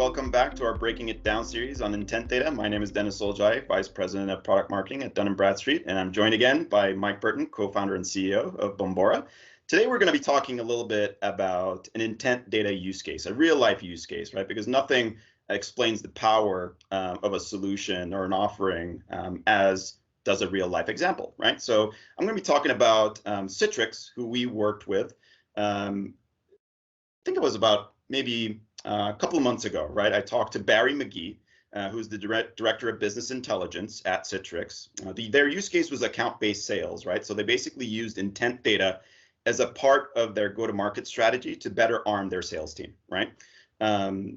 welcome back to our Breaking It Down series on intent data. My name is Dennis Soljai, Vice President of Product Marketing at Dun & Bradstreet, and I'm joined again by Mike Burton, co-founder and CEO of Bombora. Today we're going to be talking a little bit about an intent data use case, a real-life use case, right? Because nothing explains the power of a solution or an offering as does a real-life example, right? So I'm going to be talking about Citrix, who we worked with. I think it was about maybe a couple of months ago, right? I talked to Barry McGee, who's the Director of Business Intelligence at Citrix. Their use case was account-based sales, right? So they basically used intent data as a part of their go-to-market strategy to better arm their sales team, right?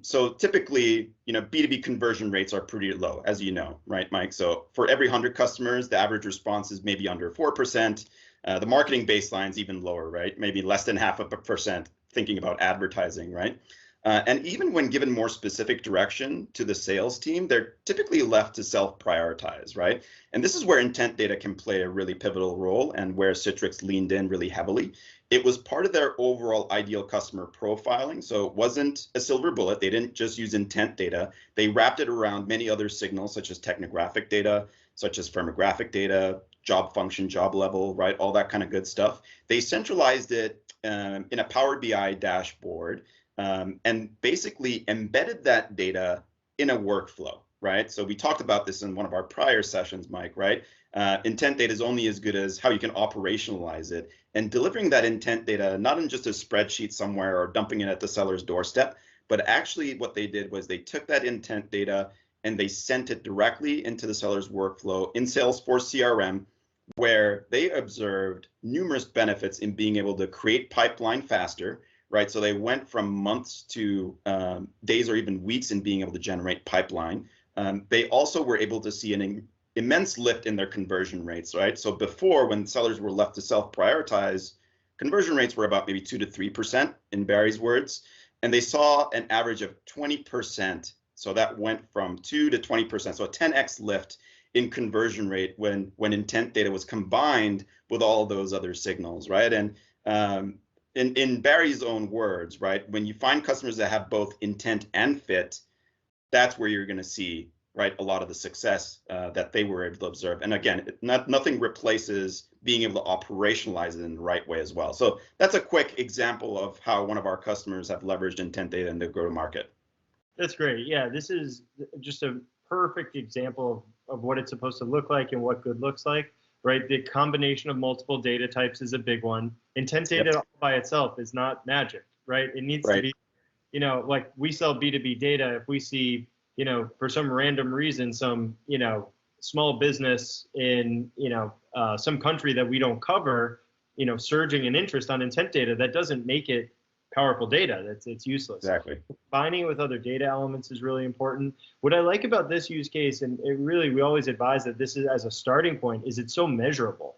So typically, B2B conversion rates are pretty low, as you know, right, Mike? So for every 100 customers, the average response is maybe under 4%. The marketing baseline is even lower, right? Maybe less than 0.5%, thinking about advertising, right? And even when given more specific direction to the sales team, they're typically left to self-prioritize, right? And this is where intent data can play a really pivotal role and where Citrix leaned in really heavily. It was part of their overall ideal customer profiling. So it wasn't a silver bullet. They didn't just use intent data. They wrapped it around many other signals, such as technographic data, such as firmographic data, job function, job level, right? All that kind of good stuff. They centralized it in a Power BI dashboard and basically embedded that data in a workflow, right? So we talked about this in one of our prior sessions, Mike, right? Intent data is only as good as how you can operationalize it, and delivering that intent data, not in just a spreadsheet somewhere or dumping it at the seller's doorstep, but actually what they did was they took that intent data and they sent it directly into the seller's workflow in Salesforce CRM, where they observed numerous benefits in being able to create pipeline faster, right? So they went from months to days or even weeks in being able to generate pipeline. They also were able to see an immense lift in their conversion rates, right? So before, when sellers were left to self-prioritize, conversion rates were about maybe 2 to 3% in Barry's words, and they saw an average of 20%. So that went from 2 to 20%, so a 10x lift in conversion rate when intent data was combined with all of those other signals, right? And in Barry's own words, right, when you find customers that have both intent and fit, that's where you're going to see, right, a lot of the success that they were able to observe. And again, nothing replaces being able to operationalize it in the right way as well. So that's a quick example of how one of our customers have leveraged intent data in their go-to-market. That's great. Yeah, this is just a perfect example of what it's supposed to look like and what good looks like, right? The combination of multiple data types is a big one. Intent data by itself is not magic, right? It needs to be, like we sell B2B data. If we see, for some random reason, some, small business in, some country that we don't cover, surging in interest on intent data, that doesn't make it powerful data. It's useless. Exactly. Combining it with other data elements is really important. What I like about this use case, and we always advise that this is as a starting point, is it's so measurable,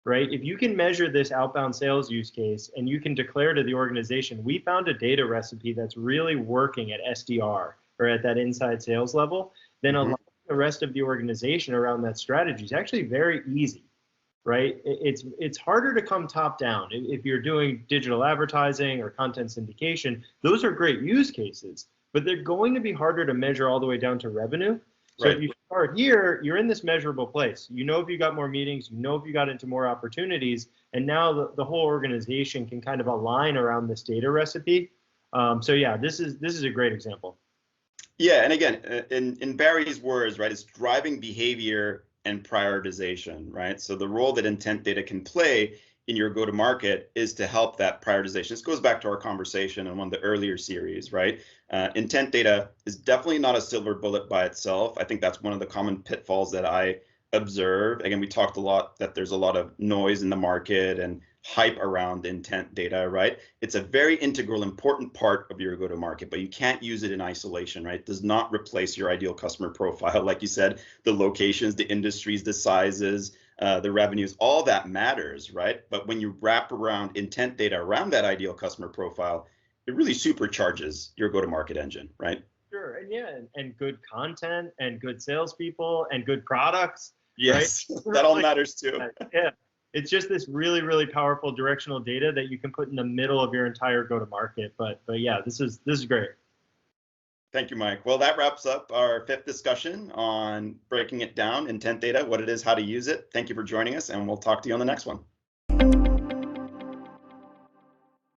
right? If you can measure this outbound sales use case and you can declare to the organization, we found a data recipe that's really working at SDR or at that inside sales level, then aligning the rest of the organization around that strategy is actually very easy. Right? It's harder to come top down. If you're doing digital advertising or content syndication, those are great use cases, but they're going to be harder to measure all the way down to revenue. So if you start here, you're in this measurable place. If you got more meetings, if you got into more opportunities, and now the whole organization can kind of align around this data recipe. So yeah, this is a great example. Yeah, and again, in Barry's words, right, it's driving behavior and prioritization, right? So the role that intent data can play in your go-to-market is to help that prioritization. This goes back to our conversation in one of the earlier series, right? Intent data is definitely not a silver bullet by itself. I think that's one of the common pitfalls that I observe. Again, we talked a lot that there's a lot of noise in the market and hype around intent data, right? It's a very integral, important part of your go-to-market, but you can't use it in isolation, right? It does not replace your ideal customer profile. Like you said, the locations, the industries, the sizes, the revenues, all that matters, right? But when you wrap around intent data around that ideal customer profile, it really supercharges your go-to-market engine, right? Sure, and yeah, and good content and good salespeople and good products. Yes, right? That all matters too. Yeah. It's just this really, really powerful directional data that you can put in the middle of your entire go-to-market. But yeah, this is great. Thank you, Mike. Well, that wraps up our 5th discussion on breaking it down, intent data, what it is, how to use it. Thank you for joining us, and we'll talk to you on the next one.